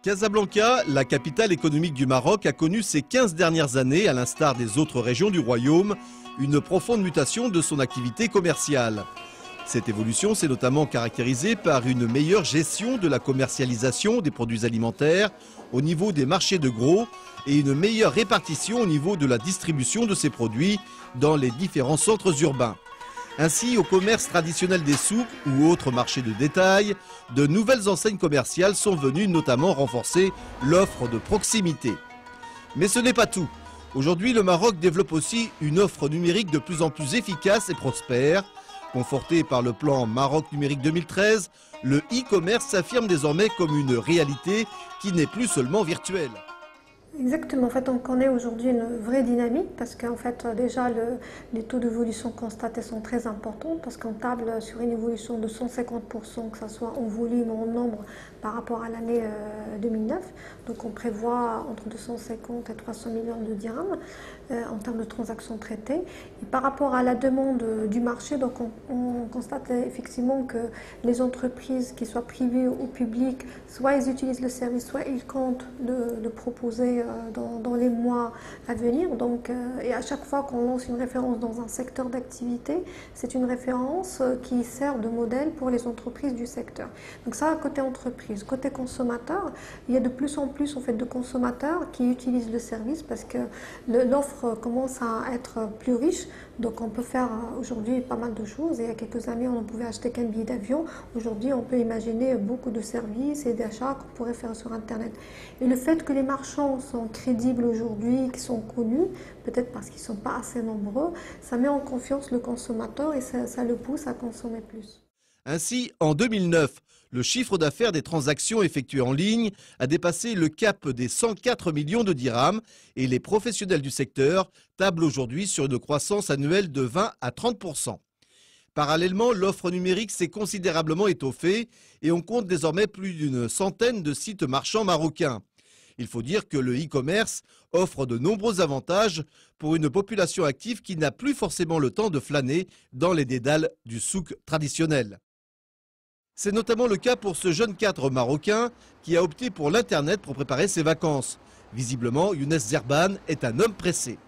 Casablanca, la capitale économique du Maroc, a connu ces 15 dernières années, à l'instar des autres régions du royaume, une profonde mutation de son activité commerciale. Cette évolution s'est notamment caractérisée par une meilleure gestion de la commercialisation des produits alimentaires au niveau des marchés de gros et une meilleure répartition au niveau de la distribution de ces produits dans les différents centres urbains. Ainsi, au commerce traditionnel des souks ou autres marchés de détail, de nouvelles enseignes commerciales sont venues notamment renforcer l'offre de proximité. Mais ce n'est pas tout. Aujourd'hui, le Maroc développe aussi une offre numérique de plus en plus efficace et prospère. Conforté par le plan Maroc numérique 2013, le e-commerce s'affirme désormais comme une réalité qui n'est plus seulement virtuelle. Exactement, en fait on connaît aujourd'hui une vraie dynamique parce qu'en fait déjà les taux d'évolution constatés sont très importants parce qu'on table sur une évolution de 150%, que ce soit en volume ou en nombre par rapport à l'année 2009. Donc on prévoit entre 250 et 300 millions de dirhams en termes de transactions traitées. Et par rapport à la demande du marché, donc on constate effectivement que les entreprises, qui soient privées ou publiques, soit ils utilisent le service, soit ils comptent le proposer dans les mois à venir. Donc, et à chaque fois qu'on lance une référence dans un secteur d'activité, c'est une référence qui sert de modèle pour les entreprises du secteur. Donc ça, côté entreprise. Côté consommateur, il y a de plus en plus en fait, de consommateurs qui utilisent le service parce que l'offre commence à être plus riche. Donc on peut faire aujourd'hui pas mal de choses. Et il y a quelques années, on ne pouvait acheter qu'un billet d'avion. Aujourd'hui, on peut imaginer beaucoup de services et d'achats qu'on pourrait faire sur Internet. Et le fait que les marchands sont crédibles aujourd'hui, qui sont connus, peut-être parce qu'ils ne sont pas assez nombreux, ça met en confiance le consommateur et ça le pousse à consommer plus. Ainsi, en 2009, le chiffre d'affaires des transactions effectuées en ligne a dépassé le cap des 104 millions de dirhams et les professionnels du secteur tablent aujourd'hui sur une croissance annuelle de 20 à 30%. Parallèlement, l'offre numérique s'est considérablement étoffée et on compte désormais plus d'une centaine de sites marchands marocains. Il faut dire que le e-commerce offre de nombreux avantages pour une population active qui n'a plus forcément le temps de flâner dans les dédales du souk traditionnel. C'est notamment le cas pour ce jeune cadre marocain qui a opté pour l'Internet pour préparer ses vacances. Visiblement, Younes Zerban est un homme pressé.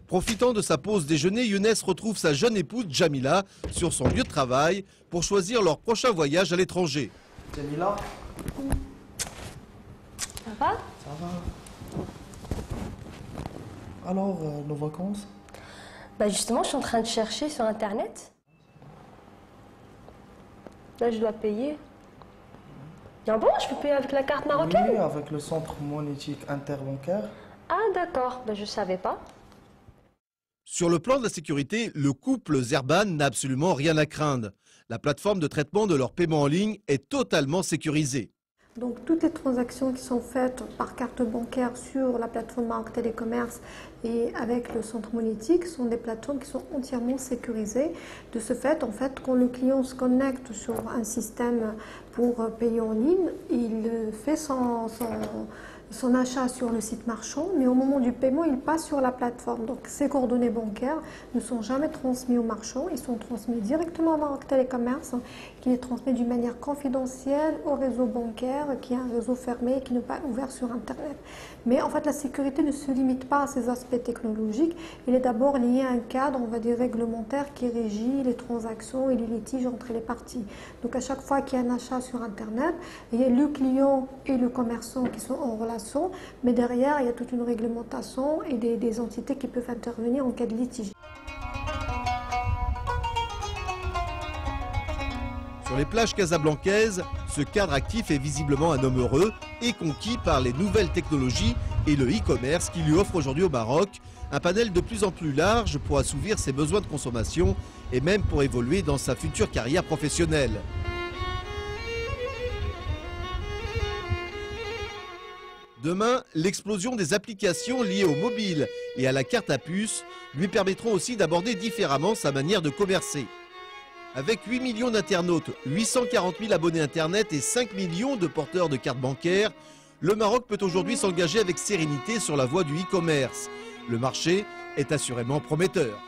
Profitant de sa pause déjeuner, Younes retrouve sa jeune épouse Jamila sur son lieu de travail pour choisir leur prochain voyage à l'étranger. Jamila, ça va? ça va. Alors, nos vacances? Bah justement, je suis en train de chercher sur Internet. Là, je dois payer. Ah bon, je peux payer avec la carte marocaine? Oui, avec le centre monétique interbancaire. Ah d'accord, bah, je savais pas. Sur le plan de la sécurité, le couple Zerban n'a absolument rien à craindre. La plateforme de traitement de leur paiement en ligne est totalement sécurisée. Donc toutes les transactions qui sont faites par carte bancaire sur la plateforme Maroc Télécommerce et avec le centre monétique sont des plateformes qui sont entièrement sécurisées. De ce fait, en fait, quand le client se connecte sur un système pour payer en ligne, il fait son achat sur le site marchand, mais au moment du paiement, il passe sur la plateforme. Donc ses coordonnées bancaires ne sont jamais transmises au marchand, ils sont transmis directement à Maroc Télécommerce, qui les transmet d'une manière confidentielle au réseau bancaire, qui est un réseau fermé, qui n'est pas ouvert sur Internet. Mais en fait, la sécurité ne se limite pas à ces aspects technologiques, il est d'abord lié à un cadre, on va dire, réglementaire qui régit les transactions et les litiges entre les parties. Donc à chaque fois qu'il y a un achat sur Internet, il y a le client et le commerçant qui sont en relation, mais derrière, il y a toute une réglementation et des entités qui peuvent intervenir en cas de litige. Sur les plages casablancaises, ce cadre actif est visiblement un homme heureux et conquis par les nouvelles technologies et le e-commerce qui lui offre aujourd'hui au Maroc un panel de plus en plus large pour assouvir ses besoins de consommation et même pour évoluer dans sa future carrière professionnelle. Demain, l'explosion des applications liées au mobile et à la carte à puce lui permettront aussi d'aborder différemment sa manière de commercer. Avec 8 millions d'internautes, 840 000 abonnés Internet et 5 millions de porteurs de cartes bancaires, le Maroc peut aujourd'hui s'engager avec sérénité sur la voie du e-commerce. Le marché est assurément prometteur.